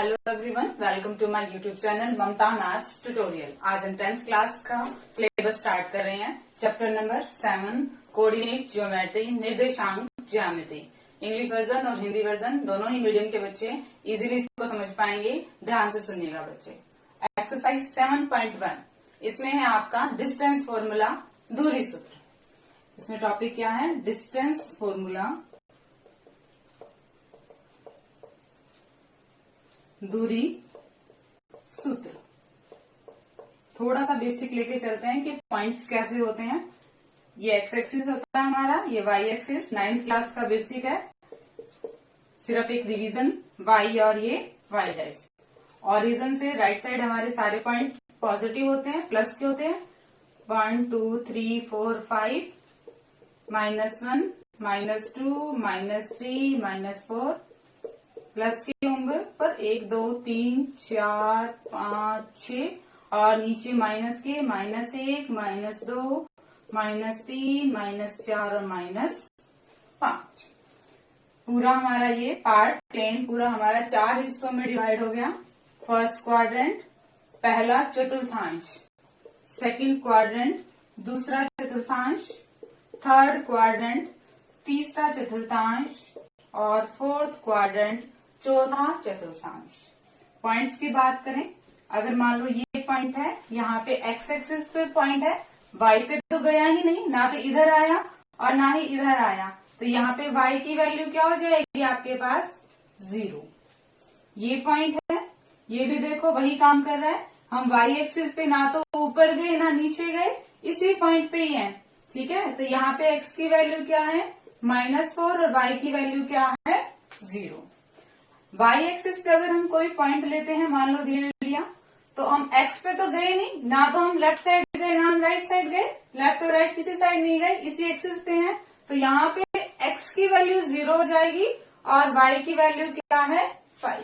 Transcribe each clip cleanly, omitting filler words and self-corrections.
Hello everyone, welcome to my YouTube channel Mamta maths tutorial. आज हम 10th class का syllabus start कर रहे हैं। चैप्टर नंबर 7 कोऑर्डिनेट ज्योमेट्री, निर्देशांक ज्यामिति। इंग्लिश वर्जन और हिंदी वर्जन दोनों ही मीडियम के बच्चे इजीली इसको समझ पाएंगे। ध्यान से सुनिएगा बच्चे। एक्सरसाइज 7.1 इसमें है आपका डिस्टेंस फॉर्मूला, दूरी सूत्र। इसमें टॉपिक क्या है? डिस्टेंस फॉर्मूला, दूरी सूत्र। थोड़ा सा बेसिक लेके चलते हैं कि पॉइंट्स कैसे होते हैं। ये एक्स एक्सिस होता है हमारा, ये वाई एक्सिस 9th क्लास का बेसिक है। सिर्फ एक रिवीजन, वाई और ये वाई डैश। ऑरिजिन से राइट साइड हमारे सारे पॉइंट पॉजिटिव होते हैं, प्लस के होते हैं। 1 2 3 4 5 -1 -2 -3 -4 प्लस के होंगे पर 1 2 3 4 5 6 और नीचे माइनस के -1 -2 -3 -4 और -5। पूरा हमारा ये पार्ट प्लेन पूरा हमारा 4 हिस्सों में डिवाइड हो गया। फर्स्ट क्वाड्रेंट पहला चतुर्थांश, सेकंड क्वाड्रेंट दूसरा चतुर्थांश, थर्ड क्वाड्रेंट तीसरा चतुर्थांश और फोर्थ क्वाड्रेंट चौथा चतुर्थांश। पॉइंट्स की बात करें, अगर मान लो ये पॉइंट है, यहाँ पे एक्स एक्सिस पे पॉइंट है, वाई पे तो गया ही नहीं, ना तो इधर आया और ना ही इधर आया, तो यहाँ पे वाई की वैल्यू क्या हो जाएगी आपके पास? 0। ये पॉइंट है, ये भी देखो वही काम कर रहा है। हम वाई एक्सिस पे ना तो ऊपर गए ना नीचे गए, इसी पॉइंट पे ही है। ठीक है, तो यहाँ पे एक्स की वैल्यू क्या है? -4 और वाई की वैल्यू क्या है? 0। वाई एक्सिस पे अगर हम कोई पॉइंट लेते हैं, मान लो धीरे लिया, तो हम एक्स पे तो गए नहीं, ना तो हम लेफ्ट साइड गए ना हम राइट साइड गए, लेफ्ट और राइट किसी साइड नहीं गए, इसी एक्सिस पे हैं। तो यहाँ पे एक्स की वैल्यू 0 हो जाएगी और वाई की वैल्यू क्या है? 5।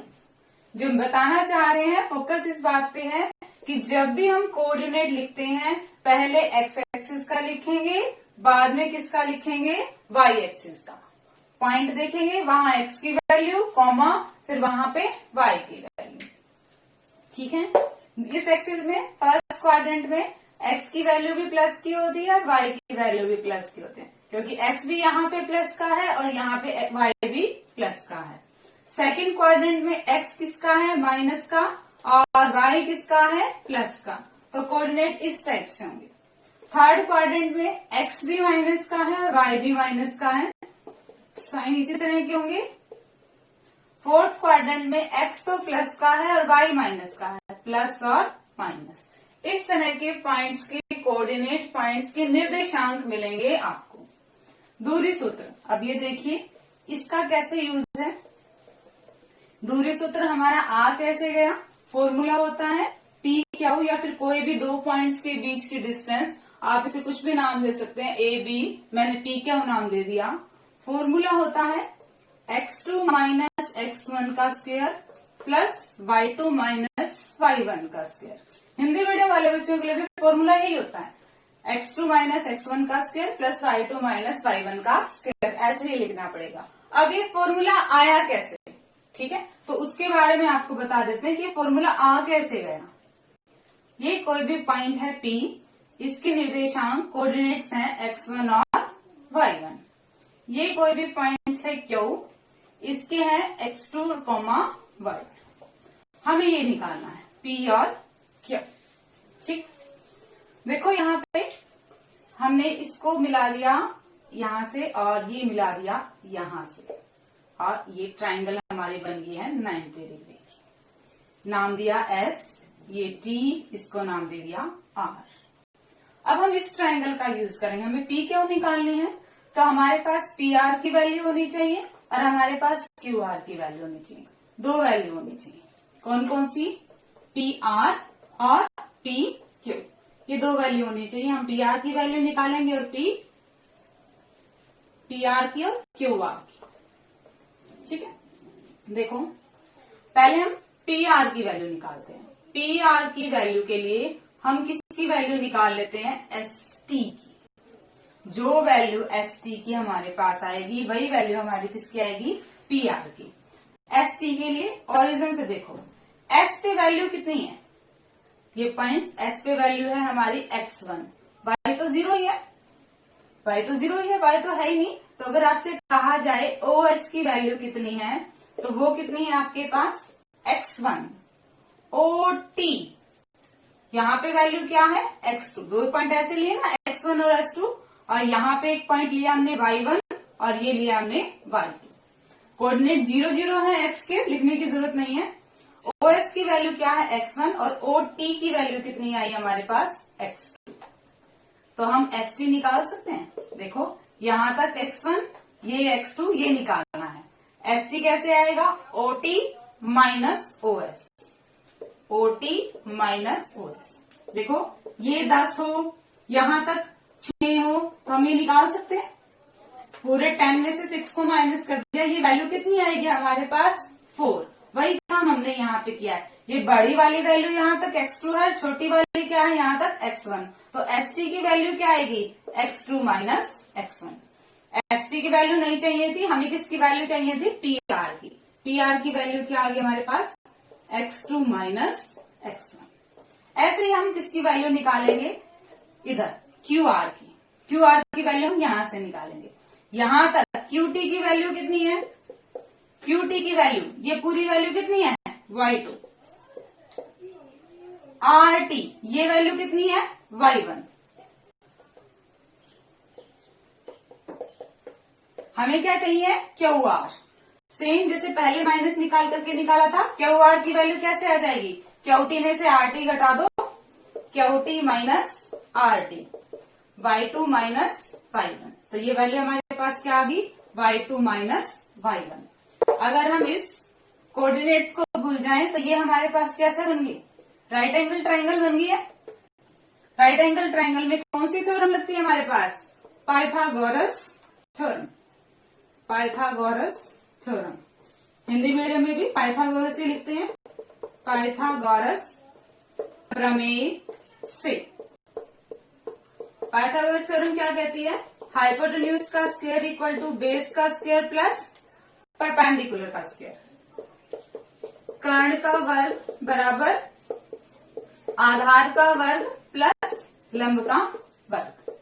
जो हम बताना चाह रहे हैं, फोकस इस बात पे है कि जब भी हम कोऑर्डिनेट लिखते हैं, पहले एक्स एक्सिस का लिखेंगे, बाद में किसका लिखेंगे? वाई एक्सिस का। पॉइंट देखेंगे, वहां एक्स की वैल्यू कॉमा, फिर वहां पे वाई की वैल्यू। ठीक है, इस एक्सिस में फर्स्ट क्वाड्रेंट में एक्स की वैल्यू भी प्लस की होती है और वाई की वैल्यू भी प्लस की होती है, क्योंकि एक्स भी यहाँ पे प्लस का है और यहाँ पे वाई भी प्लस का है। सेकंड क्वाड्रेंट में एक्स किसका है? माइनस का, और वाई किसका है? प्लस का। तो कोऑर्डिनेट इस टाइप से होंगे। थर्ड क्वाड्रेंट में एक्स भी माइनस का है और वाई भी माइनस का है, साइन इसी तरह के होंगे। फोर्थ क्वाड्रेंट में एक्स तो प्लस का है और वाई माइनस का है, प्लस और माइनस। इस तरह के पॉइंट्स के कोऑर्डिनेट पॉइंट्स के निर्देशांक मिलेंगे आपको। दूरी सूत्र, अब ये देखिए इसका कैसे यूज है। दूरी सूत्र हमारा आ कैसे गया? फॉर्मूला होता है पी क्यू, या फिर कोई भी दो पॉइंट्स के बीच की डिस्टेंस, आप इसे कुछ भी नाम दे सकते हैं, ए बी, मैंने पी क्यू नाम दे दिया। फॉर्मूला होता है x2 माइनस x1 का square plus y2 minus y1 का स्क्वायर। हिंदी मीडियम वाले बच्चों के लिए भी फॉर्मूला यही होता है, x2 माइनस x1 का square plus y2 minus y1 का स्क्वायर। ऐसे ही लिखना पड़ेगा। अब ये फॉर्मूला आया कैसे? ठीक है, तो उसके बारे में आपको बता देते हैं कि ये फॉर्मूला आ कैसे गया। ये कोई भी पॉइंट है P, इसके निर्देशांक कोऑर्डिनेट्स हैं x1 और y1। ये कोई भी पॉइंट्स है Q, इसके हैं x2, y। हमें ये निकालना है P और Q। ठीक, देखो यहाँ पे हमने इसको मिला दिया यहाँ से और ये मिला दिया यहाँ से, और ये ट्राइंगल हमारी बन गई है 90 डिग्री की। नाम दिया S, ये T, इसको नाम दे दिया R। अब हम इस ट्राइंगल का यूज करेंगे। हमें P क्यों निकालनी है? तो हमारे पास PR की वैल्यू होनी चाहिए और हमारे पास QR की वैल्यू होनी चाहिए। दो वैल्यू होनी चाहिए। कौन कौन सी? PR और PQ, ये दो वैल्यू होनी चाहिए। हम PR की वैल्यू निकालेंगे और PR की और QR की। ठीक है, देखो पहले हम PR की वैल्यू निकालते हैं। PR की वैल्यू के लिए हम किसकी वैल्यू निकाल लेते हैं? ST की। जो वैल्यू ST की हमारे पास आएगी वही वैल्यू हमारी किसकी आएगी? PR की। एस टी के लिए ओरिजिन से देखो, एस पे वैल्यू कितनी है, ये पॉइंट एस पे वैल्यू है हमारी x1, y तो जीरो ही है, y तो जीरो ही है, y तो है ही नहीं। तो अगर आपसे कहा जाए ओ एस की वैल्यू कितनी है, तो वो कितनी है आपके पास x1, ओ टी यहाँ पे वैल्यू क्या है x2, दो पॉइंट ऐसे लिए ना x1 और x2, और यहाँ पे एक पॉइंट लिया हमने y1 और ये लिया हमने y2। कोऑर्डिनेट 0 0 है x के, लिखने की जरूरत नहीं है। OS की वैल्यू क्या है x1 और OT की वैल्यू कितनी आई हमारे पास x2। तो हम ST निकाल सकते हैं। देखो यहां तक x1, ये x2, ये निकालना है। ST कैसे आएगा, OT minus OS, OT minus OS। देखो ये 10 हो, यहां तक 6 हो, तो हम ये निकाल सकते हैं। पूरे 10 में से 6 को माइनस कर दिया, ये वैल्यू कितनी आएगी हमारे पास 4। वही काम हमने यहाँ पे किया है। ये बड़ी वाली वैल्यू यहाँ तक x2 है, छोटी वाली क्या है यहाँ तक x1। तो ST की वैल्यू क्या आएगी x2 माइनस x1। ST की वैल्यू नहीं चाहिए थी, हमें किसकी वैल्यू चाहिए थी PR की। PR की वैल्यू क्या आ गई हमारे पास x2 माइनस x1। ऐसे ही हम किसकी वैल्यू निकालेंगे इधर QR की। QR की वैल्यू हम यहां से निकालेंगे। यहां तक QT की वैल्यू कितनी है, QT की वैल्यू, ये पूरी वैल्यू कितनी है y2। RT ये वैल्यू कितनी है y1। हमें क्या चाहिए QR। सेम जैसे पहले माइनस निकाल करके निकाला था, QR की वैल्यू कैसे आ जाएगी, QT में से RT घटा दो, QT minus RT, y2 minus y1। तो ये वैल्यू हमारे पास क्या आ गई y2 माइनस y1। अगर हम इस कोऑर्डिनेट्स को भूल जाएं तो ये हमारे पास कैसा बन गई, राइट एंगल ट्राइंगल बन गई है। राइट एंगल ट्राइंगल में कौन सी थ्योरम लगती है हमारे पास, Pythagoras theorem. Pythagoras theorem Hindi medium में भी पाइथागोरस ही लिखते हैं, पाइथागोरस प्रमेय से। पाइथागोरस थ्योरम क्या कहती है, हाइपोटेन्यूज का स्क्वायर इक्वल टू बेस का स्क्वायर प्लस परपेंडिकुलर का स्क्वायर। कर्ण का वर्ग बराबर आधार का वर्ग प्लस लंब का वर्ग।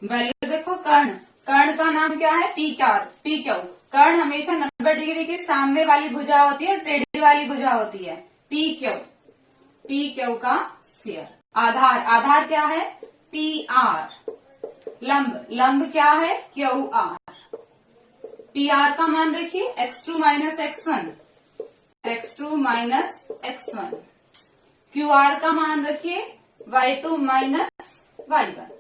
वैल्यू देखो, कर्ण, कर्ण का नाम क्या है पी क्यू। कर्ण हमेशा 90 डिग्री के सामने वाली भुजा होती है, टेढ़ी वाली भुजा होती है पी क्यू का स्क्वायर। आधार, आधार क्या है पी आर। लंब, लंब क्या है क्यू आर। पी आर का मान रखिए x2 minus x1, x2 minus x1। Q R का मान रखिए y2 माइनस y1।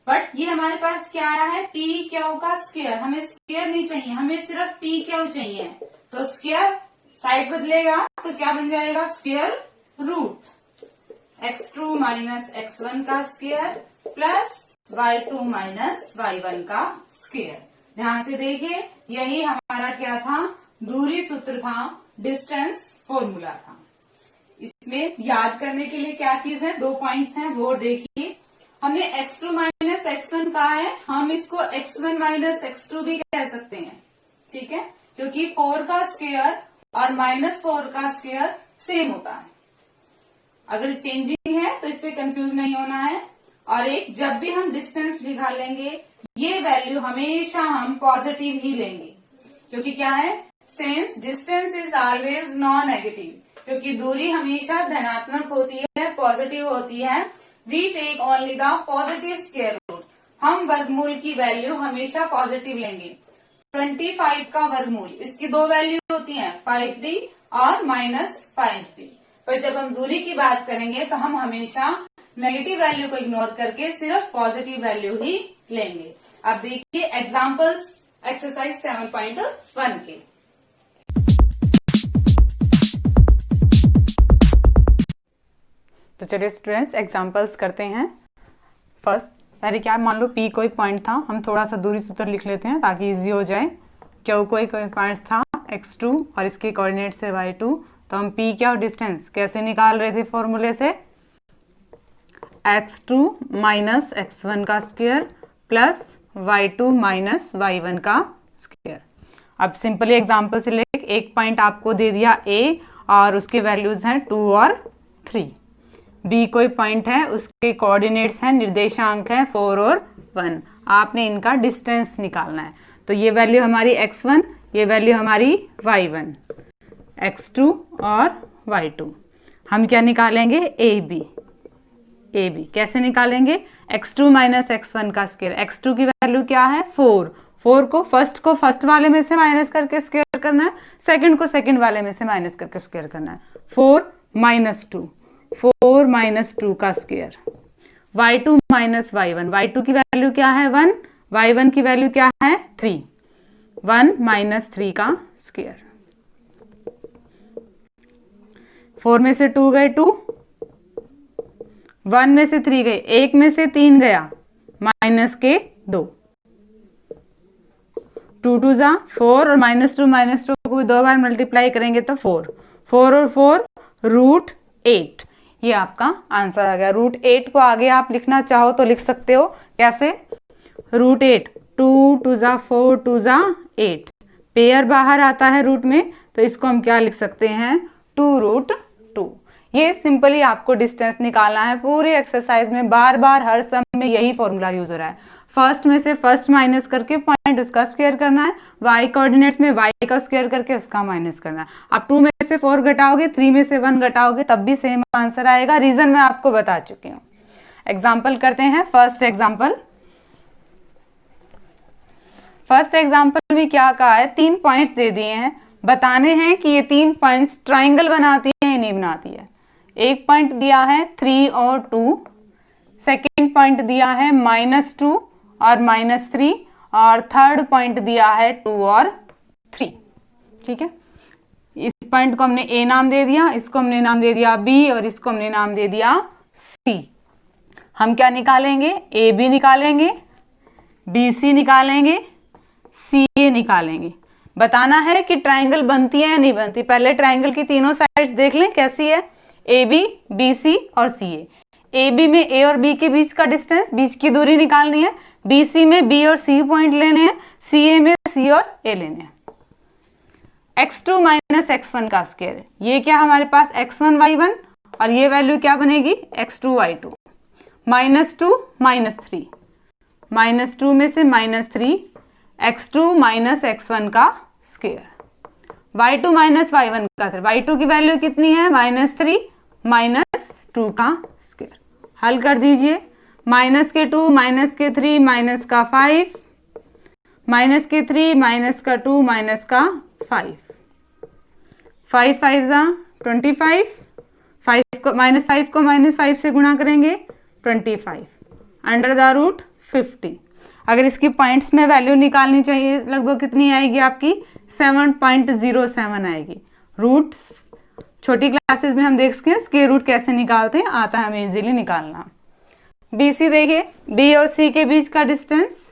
बट ये हमारे पास क्या आया है पी क्यू का स्क्वायर। हमें स्क्वायर नहीं चाहिए, हमें सिर्फ पी क्यू चाहिए। तो स्क्वायर साइड बदलेगा तो क्या बन जाएगा square root x2 minus x1 का square plus y2 minus y1 का स्क्वायर। ध्यान से देखिए, यही हमारा क्या था, दूरी सूत्र था, डिस्टेंस फॉर्मूला था। इसमें याद करने के लिए क्या चीज है, 2 पॉइंट्स हैं वो देखिए। हमने x2 माइनस x1 कहा है, हम इसको x1 माइनस x2 भी कह सकते हैं, ठीक है, क्योंकि 4 का स्क्वायर और -4 का स्क्वायर सेम होता है। अगर चेंजिंग है तो इस पे कंफ्यूज नहीं होना है। और एक, जब भी हम डिस्टेंस निकालेंगे ये वैल्यू हमेशा हम पॉजिटिव ही लेंगे, क्योंकि क्या है, since distance is always non negative, क्योंकि दूरी हमेशा धनात्मक होती है, पॉजिटिव होती है। We take only the positive square root. हम वर्गमूल की वैल्यू हमेशा पॉजिटिव लेंगे। 25 का वर्गमूल, इसकी 2 वैल्यू होती हैं 5d और -5d। पर जब हम दूरी की बात करेंगे तो हम हमेशा नेगेटिव वैल्यू को इग्नोर करके सिर्फ पॉजिटिव वैल्यू ही लेंगे। अब देखिए एग्जांपल्स एक्सरसाइज 7.1 के। तो चलिए स्टूडेंट्स एग्जांपल्स करते हैं। फर्स्ट, पहले क्या मान लो P कोई पॉइंट था, हम थोड़ा सा दूरी सूत्र लिख लेते हैं ताकि इजी हो जाए। Q कोई पॉइंट था x2 और इसके कोऑर्डिनेट्स है y2। तो हम P क्या डिस्टेंस कैसे निकाल रहे थे फॉर्मूले से, x2 माइनस x1 का square plus y2 minus y1 का स्क्वायर। अब सिंपली एग्जांपल से एक पॉइंट आपको दे दिया ए और उसके वैल्यूज हैं 2 और 3। बी कोई पॉइंट है, उसके कोऑर्डिनेट्स हैं, निर्देशांक हैं 4 और 1। आपने इनका डिस्टेंस निकालना है। तो ये वैल्यू हमारी x1, ये वैल्यू हमारी y1, x2 और y2। हम क्या निकालेंगे? A B. कैसे निकालेंगे? x2 माइनस x1 का स्क्वायर। x2 की वैल्यू क्या है? 4। 4 को फर्स्ट वाले में से माइनस करके स्क्वायर करना है, सेकंड को सेकंड वाले में से माइनस करके स्क्वायर करना है। 4 माइनस 2, 4 माइनस 2 का square. y2 minus y1, y2 की वैल्यू क्या है? 1, y1 की वैल्यू क्या है? 3। 1 माइनस 3 का स्क्वायर। 4 में से 2 गए 2, 1 में से 3 गए, 1 में से 3 गया, माइनस के 2, 2 2 जा 4 और माइनस टू को 2 बार मल्टीप्लाई करेंगे तो 4 और 4 √8। ये आपका आंसर आ गया। √8 को आगे आप लिखना चाहो तो लिख सकते हो। कैसे? √8, 2 2 जा 4, 2 जा 8। पेयर बाहर आता है रूट में, तो इसको हम क्या लिख सकते हैं? 2√2। ये सिंपली आपको डिस्टेंस निकालना है। पूरी एक्सरसाइज में बार बार हर सम में यही फॉर्मूला यूज हो रहा है। फर्स्ट में से फर्स्ट माइनस करके पॉइंट उसका स्क्वायर करना है, y कोऑर्डिनेट्स में y का स्क्वायर करके उसका माइनस करना है। आप 2 में से 4 घटाओगे, 3 में से 1 घटाओगे, तब भी सेम आंसर आएगा। रीजन मैं आपको बता चुकी हूँ। एग्जाम्पल करते हैं। फर्स्ट एग्जाम्पल में क्या कहा है? 3 पॉइंट्स दे दिए हैं, बताने हैं कि ये 3 पॉइंट्स ट्राइंगल बनाती है या नहीं बनाती है। एक पॉइंट दिया है 3 और 2, सेकेंड पॉइंट दिया है -2 और -3, और थर्ड पॉइंट दिया है 2 और 3। ठीक है, इस पॉइंट को हमने ए नाम दे दिया, इसको हमने नाम दे दिया बी, और इसको हमने नाम दे दिया सी। हम क्या निकालेंगे? ए बी निकालेंगे, बी सी निकालेंगे, सी ए निकालेंगे। बताना है कि ट्राइंगल बनती है या नहीं बनती। पहले ट्राइंगल की तीनों साइड्स देख लें कैसी है। ए बी सी और सी ए। ए बी में ए और बी के बीच का डिस्टेंस, बीच की दूरी निकालनी है। बी सी में बी और सी पॉइंट लेने हैं। सी ए में सी और ए लेने हैं। x2 माइनस x1 का स्क्वायर। ये क्या हमारे पास? x1 y1, और ये वैल्यू क्या बनेगी? x2 y2। -2 -3, -2 में से -3, x2 माइनस x1 का स्क्वायर। y2 माइनस y1 का स्क्वायर। y2 की वैल्यू कितनी है? -3 -2 का स्क्वायर। हल कर दीजिए। माइनस के 2, माइनस के 3, माइनस का 5, माइनस के 3, माइनस का 2, माइनस का 5, 5 5 जा 25, 5 को -5 से गुणा करेंगे 25, अंडर द रूट 50। अगर इसकी पॉइंट्स में वैल्यू निकालनी चाहिए, लगभग कितनी आएगी आपकी? 7.07 आएगी। रूट छोटी क्लासेस में हम देख सकते हैं स्क्वायर रूट कैसे निकालते हैं, आता है हमें इजीली निकालना। बी सी देखिए, बी और सी के बीच का डिस्टेंस।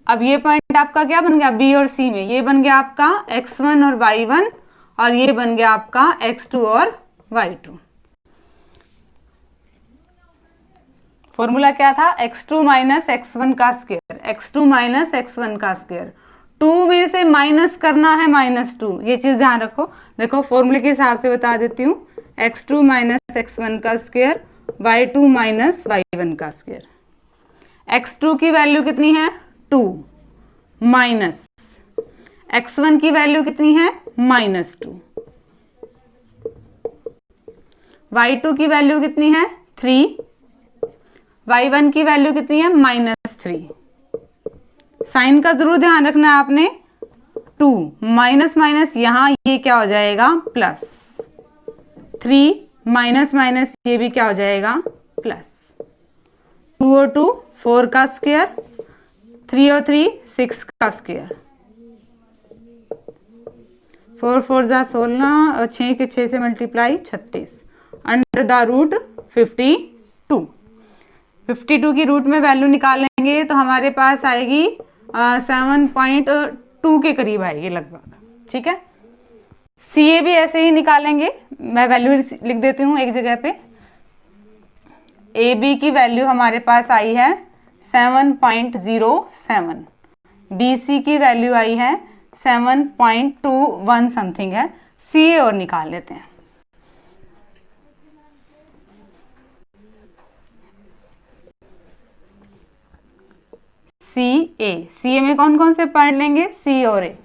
अब ये पॉइंट आपका क्या बन गया? बी और सी में ये बन गया आपका x1 और y1, और ये बन गया आपका x2 और y2। फॉर्मूला क्या था? x2 माइनस x1 का स्क्वायर। x2 माइनस x1 का स्क्वायर। 2 में से माइनस करना है -2, ये चीज ध्यान रखो। देखो फॉर्मूले के हिसाब से बता देती हूँ। x2 माइनस x1 का स्क्वायर, y2 माइनस y1 का स्क्वायर। x2 की वैल्यू कितनी है? 2, माइनस x1 की वैल्यू कितनी है? -2। y2 की वैल्यू कितनी है? 3, y1 की वैल्यू कितनी है? -3। साइन का जरूर ध्यान रखना है आपने। 2 माइनस माइनस, यहां ये क्या हो जाएगा? प्लस। 3 माइनस माइनस, ये भी क्या हो जाएगा? प्लस। 2 और 2 4 का स्क्वायर, 3 और 3 6 का स्क्वायर। 4 4 जा 16, और 6 के 6 से मल्टीप्लाई 36, अंडर द रूट 52। 52 की रूट में वैल्यू निकालेंगे तो हमारे पास आएगी 7.2 के करीब आएगी लगभग। ठीक है, सी ए भी ऐसे ही निकालेंगे। मैं वैल्यू लिख देती हूँ एक जगह पे। ए बी की वैल्यू हमारे पास आई है 7.07, बी सी की वैल्यू आई है 7.21 समथिंग है। सी और निकाल लेते हैं। सी ए में कौन कौन से पॉइंट लेंगे? सी और ए।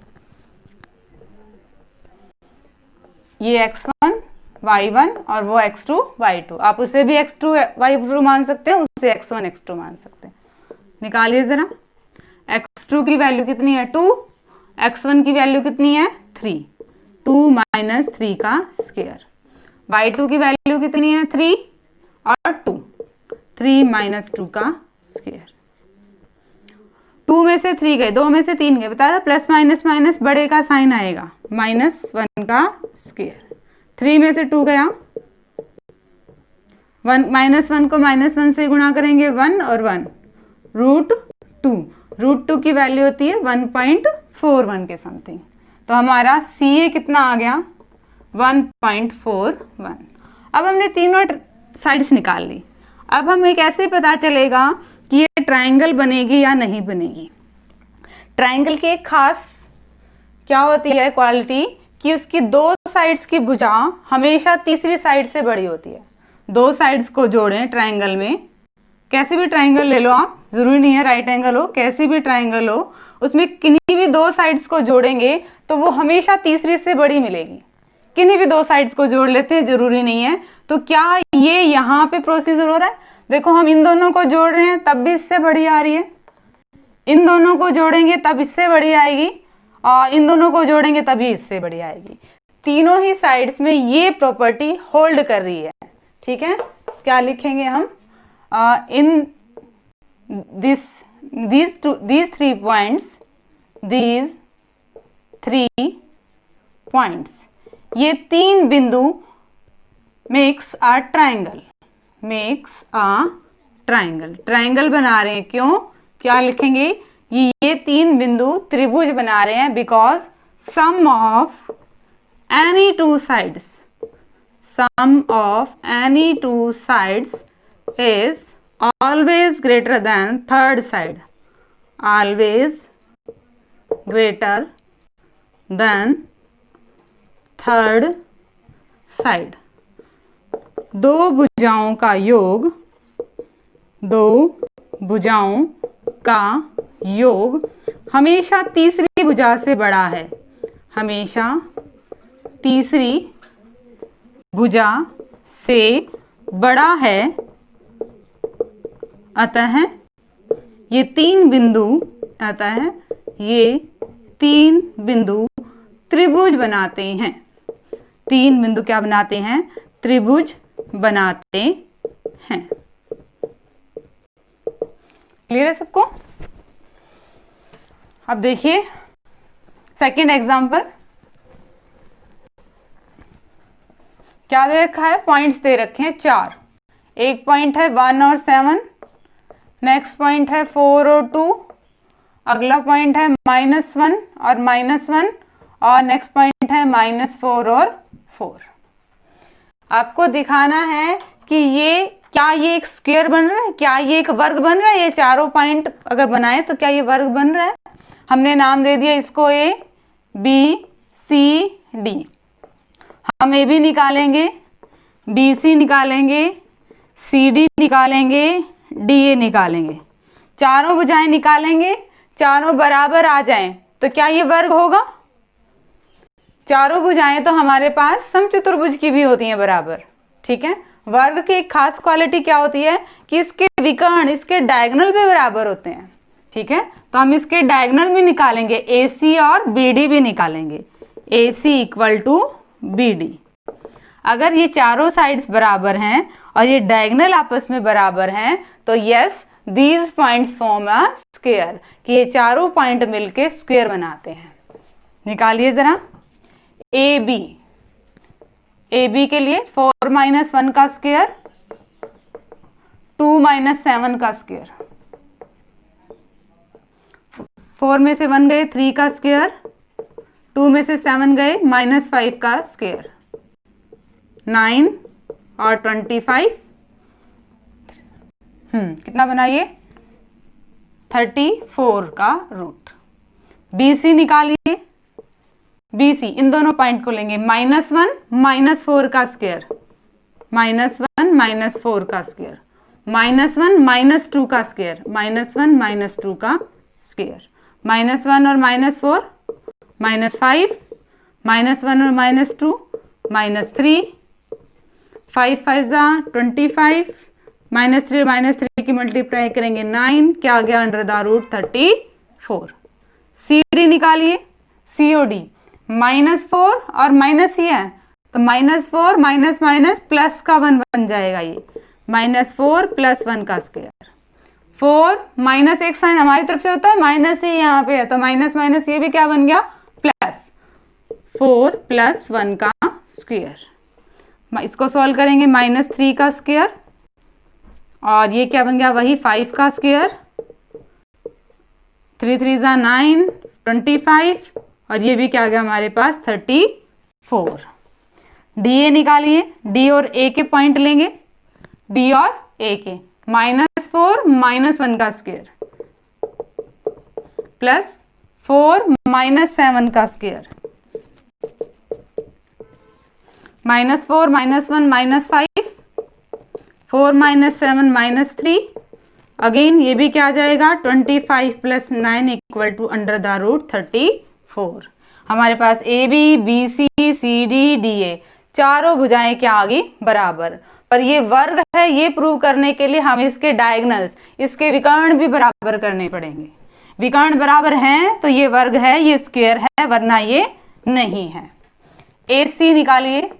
ये x1 y1 और वो x2 y2। आप उसे भी x2 y2 मान सकते हैं, उसे x1 x2 मान सकते हैं। निकालिए जरा। x2 की वैल्यू कितनी है? 2। x1 की वैल्यू कितनी है? 3। 2 माइनस 3 का स्क्वायर। y2 की वैल्यू कितनी है? 3 और 2। 3 माइनस 2 का स्क्वायर। 2 में से 3 गए, 2 में से 3 गए, बताया प्लस माइनस माइनस बड़े का साइन आएगा, -1 का स्क्वायर। 3 में से 2 गया, -1 को -1 से गुणा करेंगे, 1 और 1 √2। √2 की वैल्यू होती है 1.41 के समथिंग। तो हमारा CA कितना आ गया? 1.41। अब हमने तीनों साइड्स निकाल ली। अब हमें कैसे पता चलेगा कि ये ट्रायंगल बनेगी या नहीं बनेगी? ट्रायंगल की एक खास क्या होती है क्वालिटी कि उसकी दो साइड्स की भुजा हमेशा तीसरी साइड से बड़ी होती है। दो साइड्स को जोड़ें ट्रायंगल में, कैसे भी ट्रायंगल ले लो आप, जरूरी नहीं है राइट एंगल हो, कैसी भी ट्रायंगल हो, उसमें किन्हीं भी दो साइड्स को जोड़ेंगे तो वो हमेशा तीसरी से बड़ी मिलेगी। किन्हीं भी दो साइड्स को जोड़ लेते हैं, जरूरी नहीं है। तो क्या ये यहाँ पे प्रोसीजर हो रहा है? देखो हम इन दोनों को जोड़ रहे हैं तब भी इससे बड़ी आ रही है, इन दोनों को जोड़ेंगे तब इससे बड़ी आएगी, और इन दोनों को जोड़ेंगे तभी इससे बड़ी आएगी। तीनों ही साइड्स में ये प्रॉपर्टी होल्ड कर रही है। ठीक है, क्या लिखेंगे हम? इन these three points, ये तीन बिंदु makes a triangle, ट्राइंगल बना रहे हैं। क्यों? क्या लिखेंगे? ये तीन बिंदु त्रिभुज बना रहे हैं because sum of any two sides is always greater than third side, always greater than third side। दो भुजाओं का योग हमेशा तीसरी भुजा से बड़ा है, हमेशा तीसरी भुजा से बड़ा है। अतः ये तीन बिंदु त्रिभुज बनाते हैं। तीन बिंदु क्या बनाते हैं? त्रिभुज बनाते हैं। क्लियर है सबको? अब देखिए सेकंड एग्जांपल। क्या दे रखा है? पॉइंट्स दे रखे हैं 4। एक पॉइंट है 1 और 7, नेक्स्ट पॉइंट है 4 और 2, अगला पॉइंट है -1 और -1, और नेक्स्ट पॉइंट है -4 और 4। आपको दिखाना है कि ये क्या ये एक स्क्वायर बन रहा है, क्या ये एक वर्ग बन रहा है। ये चारों पॉइंट अगर बनाए तो क्या ये वर्ग बन रहा है? हमने नाम दे दिया इसको A, B, C, D। हम AB निकालेंगे, BC निकालेंगे, CD निकालेंगे, DA निकालेंगे, चारों भुजाएं निकालेंगे, चारों बराबर आ जाएं तो क्या ये वर्ग होगा? चारों भुजाएं तो हमारे पास समचतुर्भुज की भी होती हैं बराबर। ठीक है, वर्ग की एक खास क्वालिटी क्या होती है कि इसके विकर्ण इसके डायगोनल भी बराबर होते हैं। ठीक है, तो हम इसके डायगोनल भी निकालेंगे, AC और BD भी निकालेंगे, AC = BD। अगर ये चारों साइड्स बराबर हैं और ये डायगोनल आपस में बराबर हैं तो yes these points form a square, कि ये चारों पॉइंट मिलके स्क्वायर बनाते हैं। निकालिए जरा। AB के लिए 4 - 1 का स्क्वायर, 2 - 7 का स्क्वायर, 4 में से 1 गए 3 का स्क्वायर, 2 में से 7 गए -5 का स्क्वायर, 9 और 25 कितना बनाइए? 34 का रूट। BC निकालिए, BC, इन दोनों पॉइंट को लेंगे। -1 -4 का स्क्वायर, -1 -4 का स्क्वायर, -1 -2 का स्क्वायर, -1 -2 का स्क्वायर, -1 और -4 -5, -1 और -2 -3, 5 5 25, -3 -3 की मल्टीप्लाई करेंगे 9, क्या आ गया √34। CD निकालिए, COD, -4 और माइनस ये है तो -4 माइनस माइनस प्लस का 1 बन जाएगा ये, -4 + 1 का स्क्वायर। 4 माइनस एक साइन हमारी तरफ से होता है, माइनस ही यहाँ पे है तो माइनस माइनस ये भी क्या बन गया प्लस, 4 + 1 का स्क्वायर। इसको सॉल्व करेंगे, -3 का स्क्वायर और ये क्या बन गया वही 5 का स्क्वायर, 3 3 9 25 और ये भी क्या गया हमारे पास 34। DA निकालिए, D और A के पॉइंट लेंगे, D और A के, -4 -1 का स्क्वायर प्लस 4 -7 का स्क्वायर, -4 -1 -5, 4 -7 -3, अगेन ये भी क्या आ जाएगा 25 + 9 = √34। हमारे पास AB BC CD DA चारों भुजाएं क्या आ गई बराबर, पर ये वर्ग है, ये प्रूव करने के लिए हम इसके डायगोनल्स, इसके विकर्ण भी बराबर करने पड़ेंगे। विकर्ण बराबर हैं तो ये वर्ग है, ये स्क्वायर है, वरना ये नहीं है। AC निकालिए,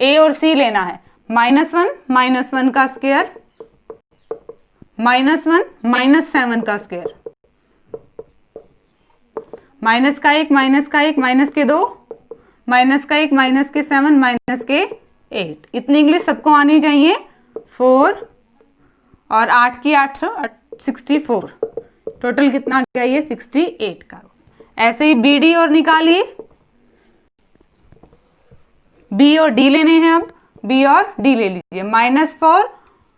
A और C लेना है, -1 -1 का स्क्वायर, -1 -7 का स्क्वायर, माइनस का 1 माइनस का 1 माइनस के 2 माइनस का 1 माइनस के 7 माइनस के 8। इतनी इंग्लिश सबको आनी चाहिए। 4 और 8 की 8 64, टोटल कितना गया ये 68 का। ऐसे ही BD और निकालिए, B और D लेने हैं, अब B और D ले लीजिए, -4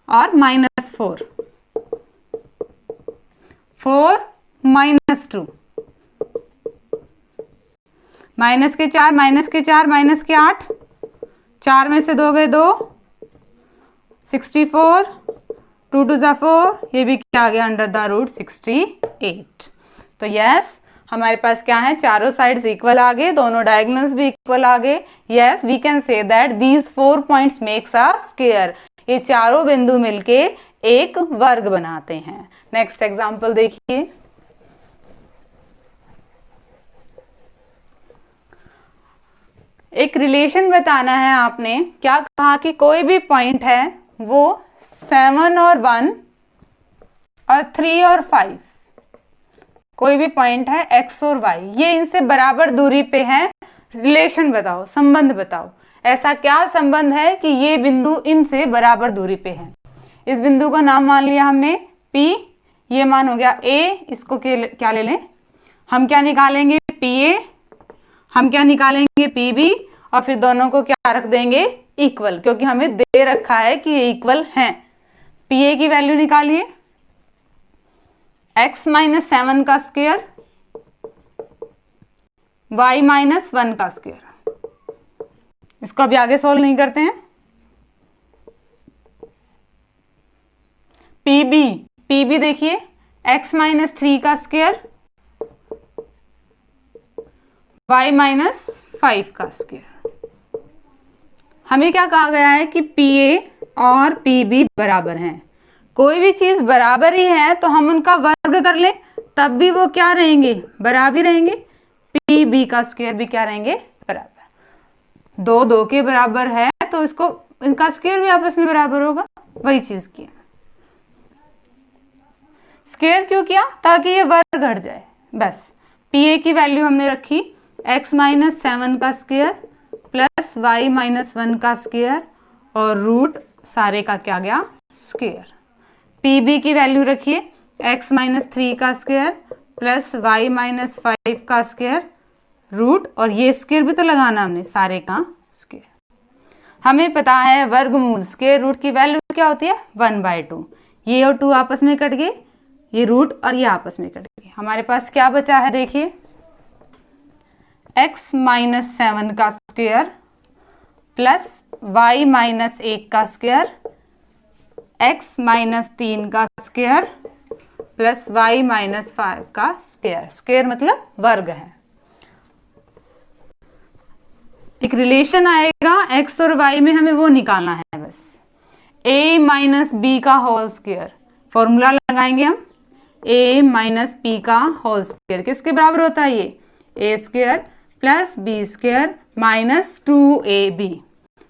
और -4, 4 -2, माइनस के 4 माइनस के 4 माइनस के 8, 4 में से 2 गए 2, 64, 2 2 = 4, ये भी क्या आ गया √68। तो यस हमारे पास क्या है, चारों साइड्स इक्वल आ गए, दोनों डायगोनल्स भी इक्वल आ गए। Yes we can say that these 4 points makes a square, ये चारों बिंदु मिलके एक वर्ग बनाते हैं। नेक्स्ट एग्जांपल देखिए, एक रिलेशन बताना है आपने। क्या कहा कि कोई भी पॉइंट है वो 7 और 1 और 3 और 5, कोई भी पॉइंट है x और y, ये इनसे बराबर दूरी पे है। रिलेशन बताओ, संबंध बताओ, ऐसा क्या संबंध है कि ये बिंदु इनसे बराबर दूरी पे है। इस बिंदु का नाम मान लिया हमने P, ये मान हो गया A, इसको क्या ले लें हम, क्या निकालेंगे PA, हम क्या निकालेंगे PB और फिर दोनों को क्या रख देंगे इक्वल, क्योंकि हमें दे रखा है कि ये इक्वल हैं। PA की वैल्यू निकालिए, x - 7 का स्क्वायर, y - 1 का स्क्वायर। इसको अभी आगे सोल्व नहीं करते हैं। PB देखिए, x - 3 का स्क्वायर, y - 5 का स्क्वायर। हमें क्या कहा गया है कि PA और PB बराबर हैं। कोई भी चीज बराबर ही है तो हम उनका वर्ग कर लें, तब भी वो क्या रहेंगे बराबर रहेंगे। PB का स्क्वायर भी क्या रहेंगे बराबर, 2 2 के बराबर है तो इसको इनका स्क्वायर भी आपस में बराबर होगा। वही चीज की स्क्वायर क्यों किया, ताकि ये वर्ग घट जाए बस। PA की वैल्यू हमने रखी x - 7 का स्क्वायर प्लस y - 1 का स्क्वायर और रूट सारे का क्या गया स्क्वायर। PB की वैल्यू रखिए x - 3 का स्क्वायर प्लस y - 5 का स्क्वायर रूट, और ये स्क्वायर भी तो लगाना हमने, सारे का स्क्वायर। हमें पता है वर्गमूल स्क्वायर रूट की वैल्यू क्या होती है 1/2। ये और 2 आपस में कट गए, ये रूट और ये आपस में कट गए। हमारे पास क्या बचा है देखिए, x माइनस 7 का स्क्वायर प्लस y माइनस 1 का स्क्वायर, x माइनस 3 का स्क्वायर प्लस y माइनस 5 का स्क्वायर। स्क्वायर मतलब वर्ग है। एक रिलेशन आएगा x और y में, हमें वो निकालना है बस। a माइनस बी का होल स्क्वायर, फॉर्मूला लगाएंगे हम। a माइनस पी का होल स्क्वायर किसके बराबर होता है? ये a square plus B square minus 2ab।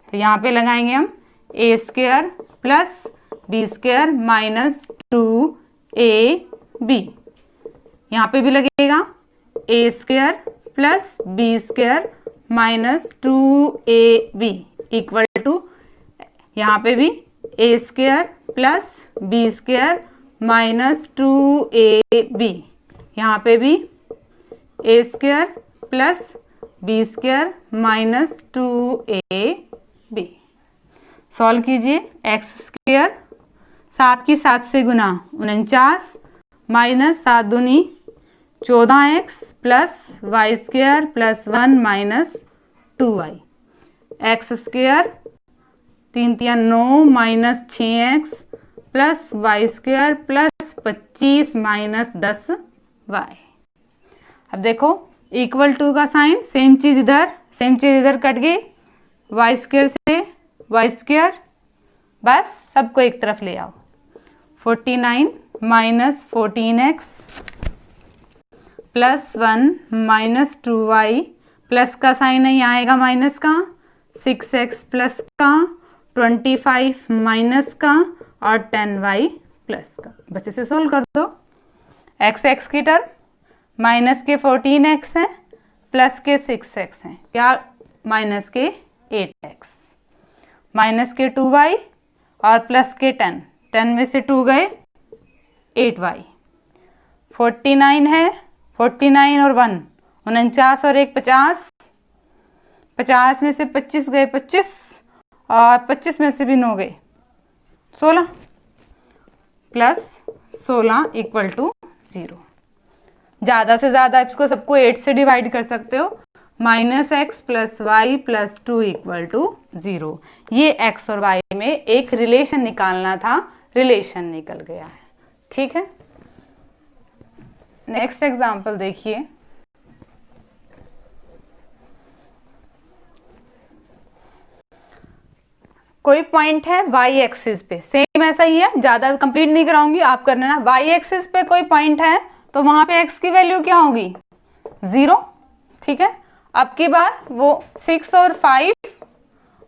तो यहाँ पे लगाएंगे हम a square plus B square minus 2ab। यहाँ पे भी लगेगा a square plus B square minus 2ab equal to, यहाँ पे भी a square plus B square minus 2ab, यहाँ पे भी a square plus B square minus 2ab। Solve कीजिए। एक्स स्क्वायर 7 की 7 से गुना 49 माइनस 7 दूनी 14x plus Y square plus 1 minus 2y। X square 3 तिया 9 minus 6x plus Y square plus 25 minus 10y। अब देखो इक्वल टू का साइन, सेम चीज इधर कट गई, वाई स्क्वायर से वाई स्क्वायर, बस सबको एक तरफ ले आओ। 49 minus 14x plus 1 minus 2y, plus का साइन नहीं आएगा माइनस का, 6x प्लस का, 25 माइनस का और 10y प्लस का। बस इसे सोल्व कर दो। x की टर्म, माइनस के 14x है प्लस के 6x है, क्या माइनस के 8x, माइनस के 2y और प्लस के 10 में से 2 गए 8y। 49 है, 49 और 1 49 और 1 50, 50 में से 25 गए 25 और 25 में से भी 9 गए 16 प्लस 16 इक्वल टू 0। ज़्यादा से ज़्यादा इसको सबको 8 से डिवाइड कर सकते हो। Minus X plus Y plus 2 equal to 0। ये x और y में एक रिलेशन निकालना था, रिलेशन निकल गया है। ठीक है, नेक्स्ट एग्जाम्पल देखिए। कोई पॉइंट है y एक्सिस पे, सेम ऐसा ही है, ज्यादा कंप्लीट नहीं कराऊंगी, आप करना ना। y एक्सिस पे कोई पॉइंट है तो वहां पे x की वैल्यू क्या होगी? 0। ठीक है, अब की बार वो 6 और 5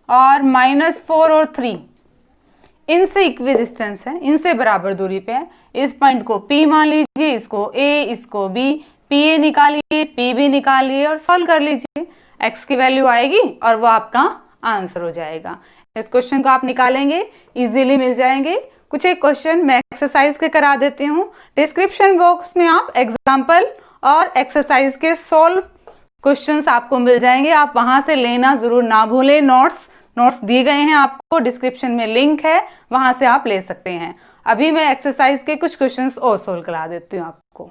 और -4 और 3 इनसे इक्वी डिस्टेंस है, इनसे बराबर दूरी पे है। इस पॉइंट को P मान लीजिए, इसको A, इसको B, PA निकालिए, PB निकालिए और सॉल्व कर लीजिए। x की वैल्यू आएगी और वो आपका आंसर हो जाएगा। इस क्वेश्चन को आप निकालेंगे, इजीली मिल जाएंगे। कुछ एक क्वेश्चन मैं एक्सरसाइज के करा देती हूँ। डिस्क्रिप्शन बॉक्स में आप एग्जाम्पल और एक्सरसाइज के सोल्व क्वेश्चंस आपको मिल जाएंगे, आप वहां से लेना जरूर ना भूलें। नोट्स दिए गए हैं आपको, डिस्क्रिप्शन में लिंक है, वहां से आप ले सकते हैं। अभी मैं एक्सरसाइज के कुछ क्वेश्चंस और सोल्व करा देती हूँ आपको।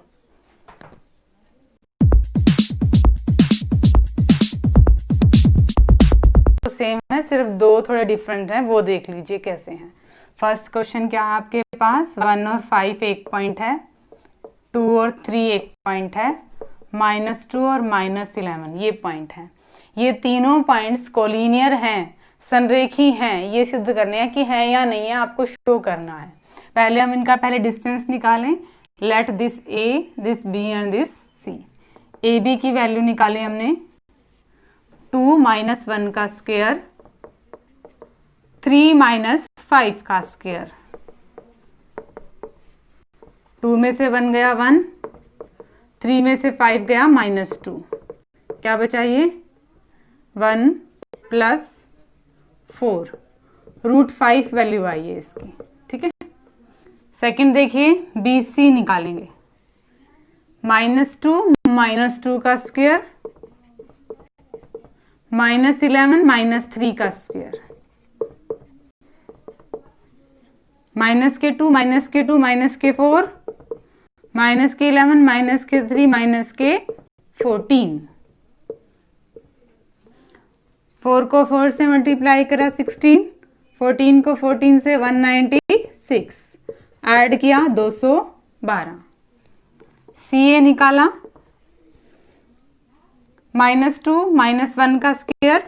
तो सेम है, सिर्फ 2 थोड़े डिफरेंट हैं, वो देख लीजिए कैसे हैं। फर्स्ट क्वेश्चन क्या है आपके पास? 1 और 5 एक पॉइंट है, 2 और 3 एक पॉइंट है, -2 और -11 ये पॉइंट है। ये तीनों पॉइंट्स कोलिनियर हैं, संरेखी हैं। ये सिद्ध करने हैं कि है या नहीं है, आपको शो करना है। पहले हम इनका डिस्टेंस निकालें। Let this A, this B and this C। AB की वैल्यू निकालें हमने 2 - 1 का स्क्वायर, 3 - 5 का स्क्वायर। 2 में से 1 गया 1, 3 में से 5 गया -2, क्या बचा? ये 1 + 4 √5 वैल्यू आई है इसकी। ठीक है, सेकंड देखिए, BC निकालेंगे। -2 - 2 का स्क्वायर, -11 - 3 का स्क्वायर, -2 - 2 - 4 -11 - 3 - 14 4 को 4 से मल्टीप्लाई करा 16, 14 को 14 से 196, ऐड किया 212, CA निकाला, -2 -1 का स्क्वायर,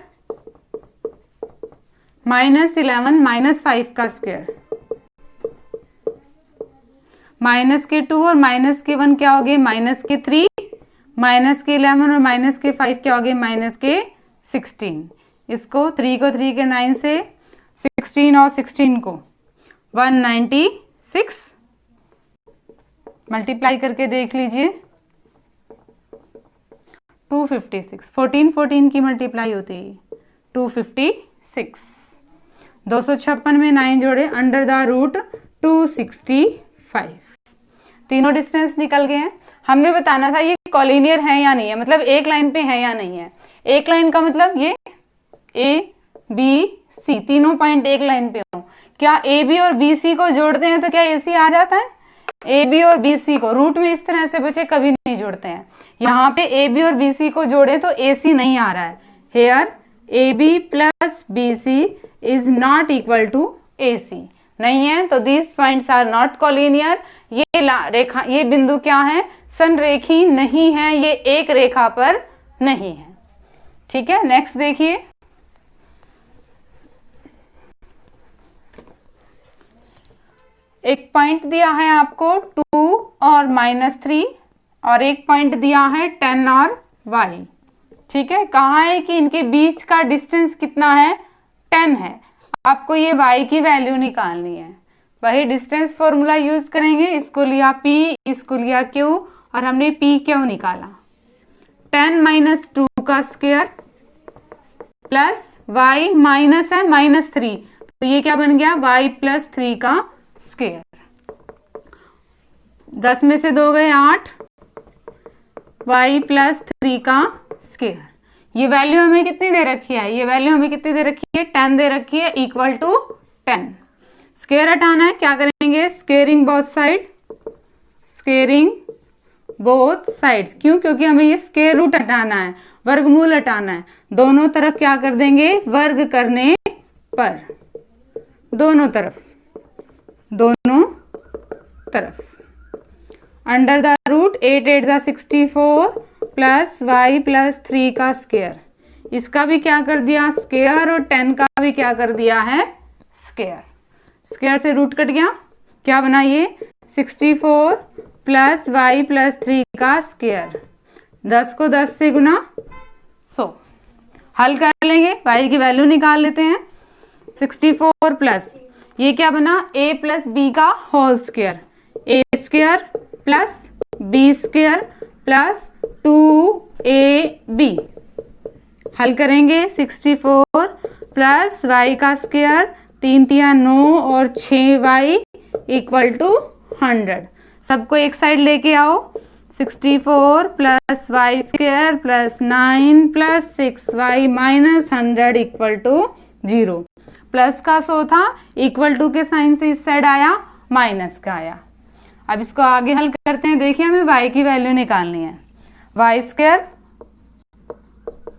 -11 -5 का स्क्वायर, -2 और -1 क्या हो गए, -3, -11 और -5 क्या हो गए, -16। इसको 3 को 3 के 9 से, 16 और 16 को 196 मल्टीप्लाई करके देख लीजिए, 256। 14 14 की मल्टीप्लाई होती है 256। 256 में 9 जोड़े, अंडर द रूट 265। तीनों डिस्टेंस निकल गए हैं। हमने बताना था ये कॉलिनियर है या नहीं है, मतलब एक लाइन पे है या नहीं है। एक लाइन का मतलब ये ए बी सी तीनों पॉइंट एक लाइन पे हो। क्या ए बी और बी सी को जोड़ते हैं तो क्या ए सी आ जाता है? ए बी और बी सी को रूट में इस तरह से बच्चे कभी नहीं जोड़ते हैं। यहाँ पे ए बी और बी सी को जोड़े तो ए सी नहीं आ रहा है। Here A B plus B C is not equal to A C, नहीं है, तो these points are not collinear. ये रेखा, ये बिंदु क्या है? संरेखी नहीं है, ये एक रेखा पर नहीं है। ठीक है, नेक्स्ट देखिए, एक पॉइंट दिया है आपको 2 और -3 और एक पॉइंट दिया है 10 और y। ठीक है, कहा है कि इनके बीच का डिस्टेंस कितना है? 10 है। आपको ये y की वैल्यू निकालनी है। वही डिस्टेंस फॉर्मूला यूज करेंगे। इसको लिया p, इसको लिया q और हमने p क्यों निकाला? 10 - 2 का स्क्वायर प्लस y माइनस है -3, तो ये क्या बन गया? y + 3 का स्क्वायर। 10 में से 2 गए 8, y + 3 का स्क्वायर। ये वैल्यू हमें कितनी दे रखी है? ये वैल्यू हमें कितनी दे रखी है? 10 दे रखी है, इक्वल टू 10। स्क्वायर हटाना है, क्या करेंगे? Squaring both side, squaring both sides. क्यों? क्योंकि हमें ये स्क्वायर रूट हटाना है, वर्गमूल हटाना है। दोनों तरफ क्या कर देंगे? वर्ग करने पर, दोनों तरफ, दोनों तरफ। Under the root 8 8 = 64 plus y + 3 का स्क्वायर। इसका भी क्या कर दिया? स्क्वायर, और 10 का भी क्या कर दिया है? स्क्वायर। स्क्वायर से रूट कट गया, क्या बना ये? 64 प्लस y + 3 का स्क्वायर। 10 को 10 से गुना 100। हल कर लेंगे, y की वैल्यू निकाल लेते हैं। 64 प्लस ये क्या बना? a + b का whole square, a² plus b² plus 2ab। हल करेंगे, 64 प्लस y का स्क्वायर, 3 × 9 और 6y = 100। सबको एक साइड लेके आओ। 64 plus y² plus 9 plus 6y - 100 = 0। Plus का 100 था, इक्वल टू के साइन से इस साइड आया, माइनस का आया। अब इसको आगे हल करते हैं। देखिए, हमें y की वैल्यू निकालनी है। y²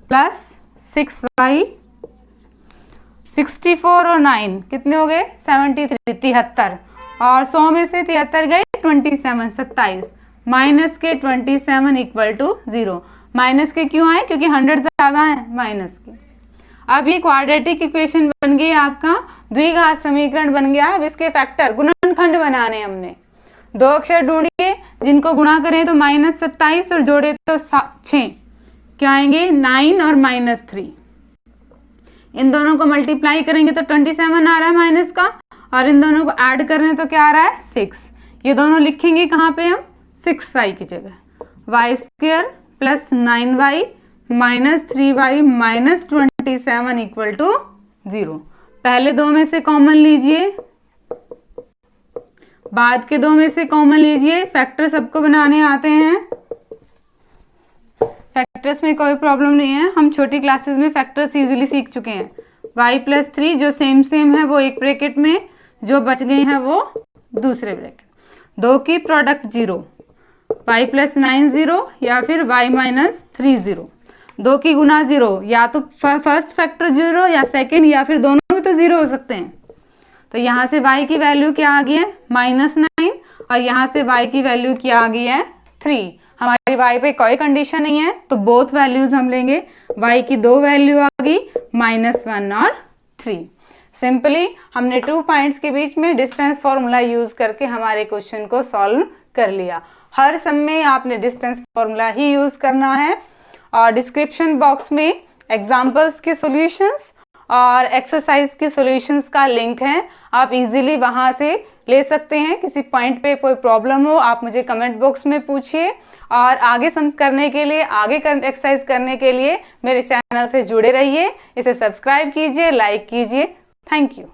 प्लस 6y, 64 और 9 कितने हो गए? 73, 73, और 100 में से 73 गए 27, 27, माइनस के 27 = 0। माइनस के क्यों आए? क्योंकि 100 ज्यादा है, माइनस के। अब ये क्वाड्रेटिक इक्वेशन बन गई, आपका द्विघात समीकरण बन गया। अब इसके फैक्टर, गुणनखंड बनाने हमने। 2 अक्षर ढूंढिए जिनको गुणा करें तो -27 और जोड़े तो 6, क्या आएंगे? 9 और -3। इन दोनों को मल्टीप्लाई करेंगे तो 27 आ रहा है माइनस का, और इन दोनों को ऐड कर रहे हैं तो क्या आ रहा है? 6। ये दोनों लिखेंगे कहाँ पे हम? 6y की जगह। y² plus 9y - 3y - 27 = 0। पहले 2 में से कॉमन लीजिए, बाद के 2 में से कॉमन लीजिए। फैक्टर सबको बनाने आते हैं, फैक्टर्स में कोई प्रॉब्लम नहीं है। हम छोटी क्लासेस में फैक्टर्स इजीली सीख चुके हैं। y + 3 जो सेम है वो एक ब्रैकेट में, जो बच गए हैं वो दूसरे ब्रैकेट। 2 की प्रोडक्ट 0, y + 9 0 या फिर y - 3 0। 2 की गुना 0, या तो फर्स्ट फैक्टर 0 या सेकंड या फिर दोनों में तो 0 हो सकते हैं। तो यहाँ से y की वैल्यू क्या आ गई है -9 और यहाँ से y की वैल्यू क्या आ गई है 3। हमारी y पे कोई कंडीशन नहीं है तो बोथ वैल्यूज हम लेंगे। y की 2 वैल्यू आ गई -1 और 3। सिंपली हमने 2 पॉइंट्स के बीच में डिस्टेंस फॉर्मूला यूज करके हमारे क्वेश्चन को सॉल्व कर लिया। हर सम में आपने डिस्टेंस फॉर्मूला ही यूज करना है और डिस्क्रिप्शन बॉक्स में एग्जाम्पल्स के सॉल्यूशंस और एक्सरसाइज के सॉल्यूशंस का लिंक है, आप इजीली वहां से ले सकते हैं। किसी पॉइंट पे कोई प्रॉब्लम हो आप मुझे कमेंट बॉक्स में पूछिए और आगे सम्स करने के लिए, आगे एक्सरसाइज करने के लिए मेरे चैनल से जुड़े रहिए। इसे सब्सक्राइब कीजिए, लाइक कीजिए। Thank you.